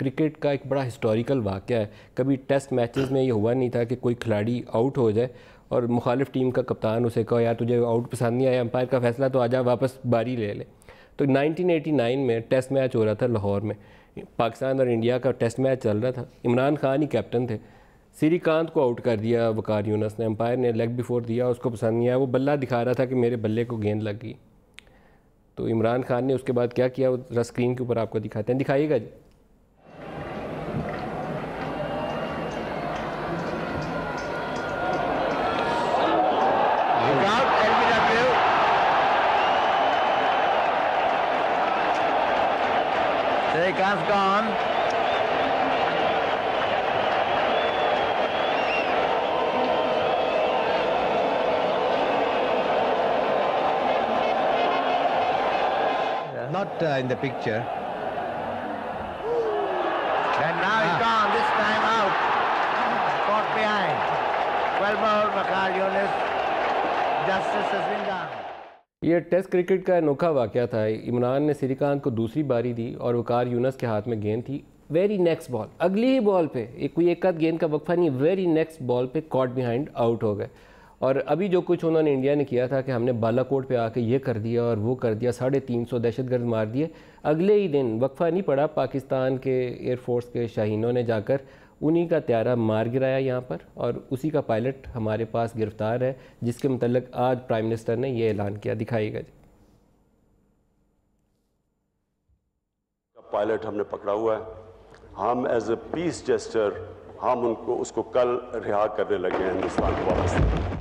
Cricket का एक बड़ा हिस्टोरिकल वाक़या है। कभी टेस्ट मैचेस में ये हुआ नहीं था कि कोई खिलाड़ी आउट हो जाए और मुखालिफ टीम का कप्तान उसे कहो यार तुझे आउट पसंद नहीं आया, अंपायर का फैसला तो आजा वापस बारी ले ले। तो 1989 में टेस्ट मैच हो रहा था लाहौर में, पाकिस्तान और इंडिया का टेस्ट मैच चल रहा था। इमरान खान ही कैप्टन थे। श्रीकांत को आउट कर दिया वकार यूनुस ने, अंपायर ने लेग बिफोर दिया, उसको पसंद नहीं आया। वो बल्ला दिखा रहा था कि मेरे बल्ले को गेंद लग गई। तो इमरान खान ने उसके बाद क्या किया, वो जरा स्क्रीन के ऊपर आपको दिखाते हैं, दिखाइएगा जी। Srikanth's gone. Not in the picture. And now he's gone, this time out. Caught behind. Well bowled, Waqar Younis. Justice has been done. ये टेस्ट क्रिकेट का अनोखा वाक़या था। इमरान ने श्रीकांत को दूसरी बारी दी और वकार यूनुस के हाथ में गेंद थी। वेरी नेक्स्ट बॉल, अगली ही बॉल पे, कोई एक आध गेंद का वक्फा नहीं, वेरी नेक्स्ट बॉल पे कॉट बिहाइंड आउट हो गए। और अभी जो कुछ उन्होंने इंडिया ने किया था कि हमने बालाकोट पे आके ये कर दिया और वो कर दिया, 350 दहशतगर्द मार दिए, अगले ही दिन वक्फा नहीं पड़ा, पाकिस्तान के एयरफोर्स के शाहीनों ने जाकर उन्हीं का त्यारा मार गिराया यहाँ पर, और उसी का पायलट हमारे पास गिरफ्तार है, जिसके मतलब आज प्राइम मिनिस्टर ने ये ऐलान किया। दिखाइएगा जी। पायलट हमने पकड़ा हुआ है। हम एज ए पीस जेस्टर हम उसको कल रिहा करने लगे हैं हिंदुस्तान को वापस।